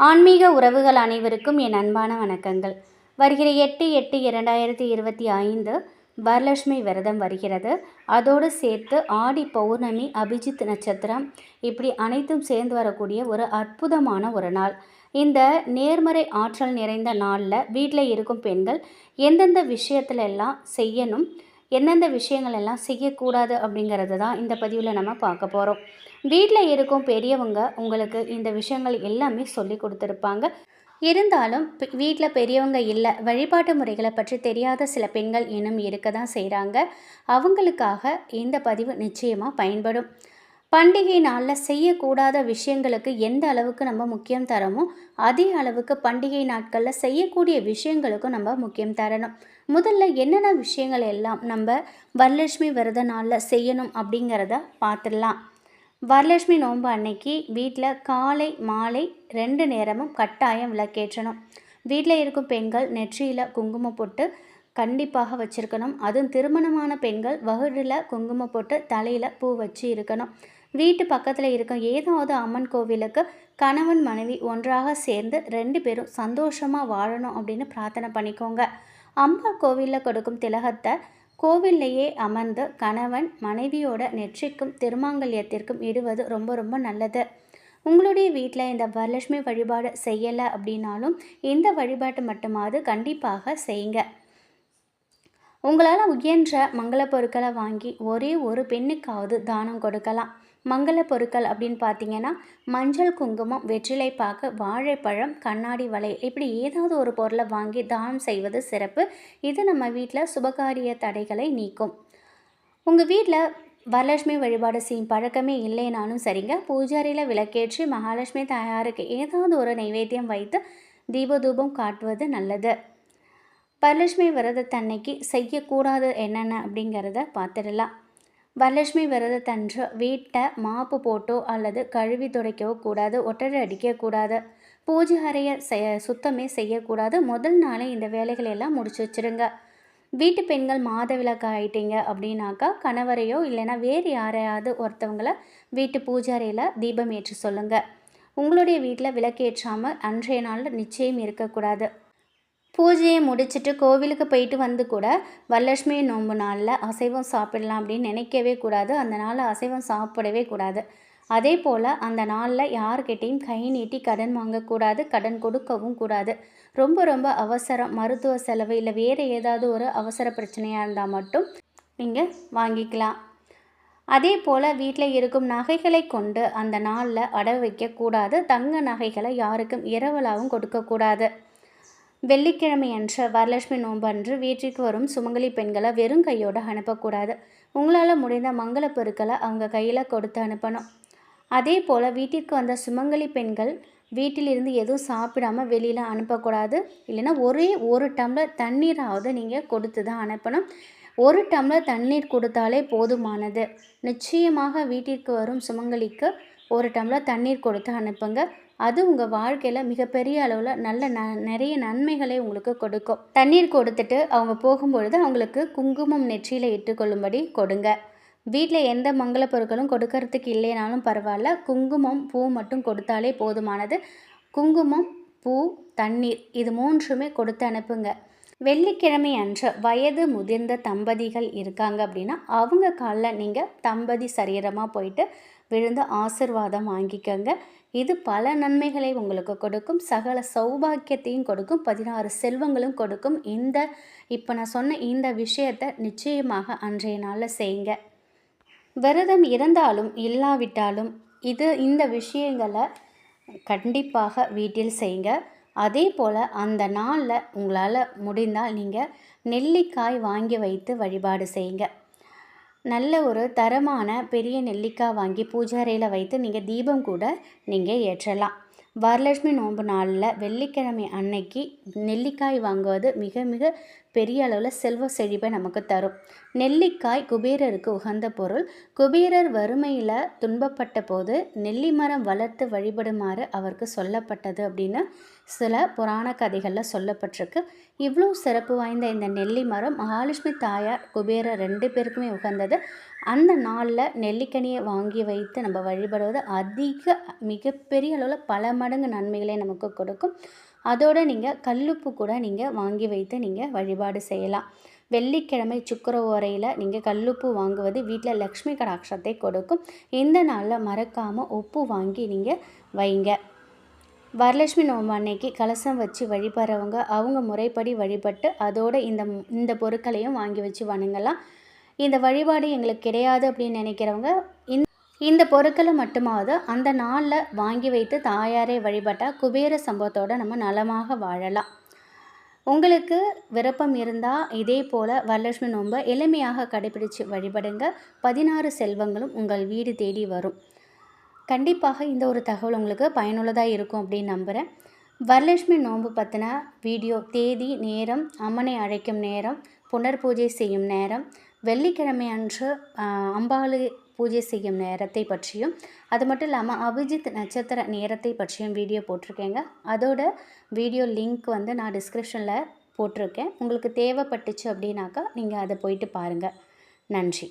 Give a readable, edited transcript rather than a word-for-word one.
ஆன்மீக உறவுகள் அனைவருக்கும் என் அன்பான வணக்கங்கள். வருகிற 8/8/2025 வரலட்சுமி விரதம் வருகிறது. அதோடு சேர்த்து ஆடி பௌர்ணமி, அபிஜித் நட்சத்திரம், இப்படி அனைத்தும் சேர்ந்து வரக்கூடிய ஒரு அற்புதமான ஒரு நாள். இந்த நேர்மறை ஆற்றல் நிறைந்த நாளில் வீட்டில் இருக்கும் பெண்கள் எந்தெந்த விஷயத்துல எல்லாம் செய்யணும், எந்தெந்த விஷயங்கள் எல்லாம் செய்யக்கூடாது அப்படிங்கிறது தான் இந்த பதிவில் நம்ம பார்க்க போகிறோம். வீட்டில் இருக்கும் பெரியவங்க உங்களுக்கு இந்த விஷயங்கள் எல்லாமே சொல்லி கொடுத்துருப்பாங்க. இருந்தாலும் வீட்டில் பெரியவங்க இல்லை, வழிபாட்டு முறைகளை பற்றி தெரியாத சில பெண்கள் இன்னும் இருக்க தான் செய்கிறாங்க. அவங்களுக்காக இந்த பதிவு நிச்சயமாக பயன்படும். பண்டிகை நாளில் செய்யக்கூடாத விஷயங்களுக்கு எந்த அளவுக்கு நம்ம முக்கியம் தரமோ அதே அளவுக்கு பண்டிகை நாட்களில் செய்யக்கூடிய விஷயங்களுக்கும் நம்ம முக்கியம் தரணும். முதல்ல என்னென்ன விஷயங்கள் எல்லாம் நம்ம வரலட்சுமி விரத நாளில் செய்யணும் அப்படிங்கிறத பார்த்துடலாம். வரலட்சுமி நோன்பு அன்னைக்கு வீட்டில் காலை மாலை 2 நேரமும் கட்டாயம் விளக்கேற்றணும். வீட்டில் இருக்கும் பெண்கள் நெற்றியில் குங்குமம் போட்டு கண்டிப்பாக வச்சுருக்கணும். அதுவும் திருமணமான பெண்கள் வகுடில் குங்குமம் போட்டு தலையில் பூ வச்சு இருக்கணும். வீட்டு பக்கத்தில் இருக்கும் ஏதாவது அம்மன் கோவிலுக்கு கணவன் மனைவி ஒன்றாக சேர்ந்து 2 பேரும் சந்தோஷமாக வாழணும் அப்படின்னு பிரார்த்தனை பண்ணிக்கோங்க. அம்மா கோவிலில் கொடுக்கும் திலகத்தை கோவில்லையே அமர்ந்து கணவன் மனைவியோட நெற்றிக்கும் திருமாங்கல்யத்திற்கும் இடுவது ரொம்ப ரொம்ப நல்லது. உங்களுடைய வீட்டில் இந்த வரலட்சுமி வழிபாடு செய்யலை அப்படின்னாலும் இந்த வழிபாட்டு மட்டுமாவது கண்டிப்பாக செய்யுங்க. உங்களால் இயன்ற மங்கள பொருட்களை வாங்கி ஒரே ஒரு பெண்ணுக்காவது தானம் கொடுக்கலாம். மங்கள பொருட்கள் அப்படின்னு பார்த்தீங்கன்னா மஞ்சள், குங்குமம், வெற்றிலைப்பாக்கு, வாழைப்பழம், கண்ணாடி வளை, இப்படி ஏதாவது ஒரு பொருளை வாங்கி தானம் செய்வது சிறப்பு. இது நம்ம வீட்டில் சுபகாரிய தடைகளை நீக்கும். உங்கள் வீட்டில் வரலட்சுமி வழிபாடு செய்யும் பழக்கமே இல்லைனாலும் சரிங்க, பூஜாரியில் விளக்கேற்றி மகாலட்சுமி தாயாருக்கு ஏதாவது ஒரு நைவேத்தியம் வைத்து தீபதூபம் காட்டுவது நல்லது. வரலட்சுமி விரதத்தன்னைக்கு செய்யக்கூடாது என்னென்ன அப்படிங்கிறத பார்த்துடலாம். வரலட்சுமி விரதத்தன்று வீட்டை மாப்பு போட்டோ அல்லது கழுவி துடைக்கவோ கூடாது. ஒட்டடை அடிக்கக்கூடாது. பூஜை அறையை சுத்தமே செய்யக்கூடாது. முதல் நாளே இந்த வேலைகளை எல்லாம் முடிச்சு வச்சுருங்க. வீட்டு பெண்கள் மாதவிலக்கு ஆகிட்டீங்க அப்படின்னாக்கா கணவரையோ இல்லைன்னா வேறு யாரையாவது ஒருத்தவங்களை வீட்டு பூஜை அறையில் தீபம் ஏற்றி சொல்லுங்கள். உங்களுடைய வீட்டில் விளக்கேற்றாமல் அன்றைய நாளில் நிச்சயம் இருக்கக்கூடாது. பூஜையை முடிச்சுட்டு கோவிலுக்கு போயிட்டு வந்து கூட வரலட்சுமி நோன்பு நாளில் அசைவம் சாப்பிடலாம் அப்படின்னு நினைக்கவே கூடாது. அந்த நாளில் அசைவம் சாப்பிடவே கூடாது. அதே போல் அந்த நாளில் யார்கிட்டையும் கை நீட்டி கடன் வாங்கக்கூடாது, கடன் கொடுக்கவும் கூடாது. ரொம்ப ரொம்ப அவசரம், மருத்துவ செலவு இல்லை வேறு ஏதாவது ஒரு அவசர பிரச்சனையாக இருந்தால் மட்டும் நீங்கள் வாங்கிக்கலாம். அதே போல் வீட்டில் இருக்கும் நகைகளை கொண்டு அந்த நாளில் அடகு வைக்கக்கூடாது. தங்க நகைகளை யாருக்கும் இரவலாகவும் கொடுக்கக்கூடாது. வெள்ளிக்கிழமை அன்று வரலட்சுமி நோன்பு அன்று வீட்டிற்கு வரும் சுமங்கலி பெண்களை வெறும் கையோடு அனுப்பக்கூடாது. உங்களால் முடிந்த மங்கள பொருட்களை அவங்க கையில் கொடுத்து அனுப்பணும். அதே போல் வீட்டிற்கு வந்த சுமங்கலி பெண்கள் வீட்டிலிருந்து எதுவும் சாப்பிடாமல் வெளியில் அனுப்பக்கூடாது. இல்லைன்னா ஒரே ஒரு டம்ளர் தண்ணீராவது நீங்கள் கொடுத்து தான் அனுப்பணும். ஒரு டம்ளர் தண்ணீர் கொடுத்தாலே போதுமானது. நிச்சயமாக வீட்டிற்கு வரும் சுமங்கலிக்கு ஒரு டம்ளர் தண்ணீர் கொடுத்து அனுப்புங்க. அது உங்கள் வாழ்க்கையில் மிகப்பெரிய அளவில் நல்ல நிறைய நன்மைகளை உங்களுக்கு கொடுக்கும். தண்ணீர் கொடுத்துட்டு அவங்க போகும்பொழுது அவங்களுக்கு குங்குமம் நெற்றியில் இட்டுக்கொள்ளும்படி கொடுங்க. வீட்டில் எந்த மங்கள பொருட்களும் கொடுக்கறதுக்கு இல்லைனாலும் பரவாயில்ல, குங்குமம் பூ மட்டும் கொடுத்தாலே போதுமானது. குங்குமம், பூ, தண்ணீர் இது 3மே கொடுத்து அனுப்புங்க. வெள்ளிக்கிழமை அன்று வயது முதிர்ந்த தம்பதிகள் இருக்காங்க அப்படின்னா அவங்க காலில் நீங்கள் தம்பதி சரீரமாக போயிட்டு விழுந்து ஆசிர்வாதம் வாங்கிக்கோங்க. இது பல நன்மைகளை உங்களுக்கு கொடுக்கும், சகல சௌபாக்கியத்தையும் கொடுக்கும், 16 செல்வங்களும் கொடுக்கும். இப்போ நான் சொன்ன இந்த விஷயத்தை நிச்சயமாக அன்றைய நாளில் செய்யுங்க. விரதம் இருந்தாலும் இல்லாவிட்டாலும் இந்த விஷயங்களை கண்டிப்பாக வீட்டில் செய்யுங்க. அதே போல் அந்த நாளில் உங்களால் முடிந்தால் நீங்கள் நெல்லிக்காய் வாங்கி வைத்து வழிபாடு செய்யுங்க. நல்ல ஒரு தரமான பெரிய நெல்லிக்காய் வாங்கி பூஜாரையில் வைத்து நீங்கள் தீபம் கூட நீங்கள் ஏற்றலாம். வரலட்சுமி நோன்பு நாளில் வெள்ளிக்கிழமை அன்னைக்கு நெல்லிக்காய் வாங்குவது மிக மிக பெரிய அளவில் செல்வ செழிப்பை நமக்கு தரும். நெல்லிக்காய் குபேரருக்கு உகந்த பொருள். குபேரர் வறுமையில் துன்பப்பட்ட போது நெல்லி மரம் வளர்த்து வழிபடுமாறு அவருக்கு சொல்லப்பட்டது அப்படின்னு சில புராண கதைகளில் சொல்லப்பட்டிருக்கு. இவ்வளோ சிறப்பு வாய்ந்த இந்த நெல்லி மரம் மகாலட்சுமி தாயார் குபேரர் 2 பேருக்குமே உகந்தது. அந்த நாளில் நெல்லிக்கனியை வாங்கி வைத்து நம்ம வழிபடுவது மிகப்பெரிய அளவில் பல மடங்கு நன்மைகளை நமக்கு கொடுக்கும். அதோடு நீங்கள் கல்லுப்பு கூட நீங்கள் வாங்கி வைத்து நீங்கள் வழிபாடு செய்யலாம். வெள்ளிக்கிழமை சுக்கிர ஓரையில் நீங்கள் கல்லுப்பு வாங்குவது வீட்டில் லக்ஷ்மி கடாட்சத்தை கொடுக்கும். இந்த நாளில் மறக்காமல் உப்பு வாங்கி நீங்கள் வைங்க. வரலட்சுமி நோம்பு அன்னைக்கு கலசம் வச்சு வழிபடுறவங்க அவங்க முறைப்படி வழிபட்டு அதோடு இந்த பொருட்களையும் வாங்கி வச்சு வணங்கலாம். இந்த வழிபாடு எங்களுக்கு கிடையாது அப்படின்னு நினைக்கிறவங்க இந்த பொருட்களை மட்டுமாவது அந்த நாளில் வாங்கி வைத்து தாயாரை வழிபட்டால் குபேர சம்பவத்தோடு நம்ம நலமாக வாழலாம். உங்களுக்கு விருப்பம் இருந்தால் இதே போல் வரலட்சுமி நோன்பை எளிமையாக கடைபிடித்து வழிபடுங்க. 16 செல்வங்களும் உங்கள் வீடு தேடி வரும். கண்டிப்பாக இந்த ஒரு தகவல் உங்களுக்கு பயனுள்ளதாக இருக்கும் அப்படின்னு நம்புகிறேன். வரலட்சுமி நோன்பு பற்றின வீடியோ, தேதி, நேரம், அம்மனை அழைக்கும் நேரம், புனர் பூஜை செய்யும் நேரம், வெள்ளிக்கிழமை அன்று அம்பாளை பூஜை செய்யும் நேரத்தை பற்றியும், அது மட்டும் இல்லாமல் அபிஜித் நட்சத்திர நேரத்தை பற்றியும் வீடியோ போட்டிருக்கேங்க. அதோட வீடியோ லிங்க் நான் டிஸ்கிரிப்ஷனில் போட்டிருக்கேன். உங்களுக்கு தேவைப்பட்டுச்சு அப்படின்னாக்கா நீங்கள் அதை போயிட்டு பாருங்கள். நன்றி.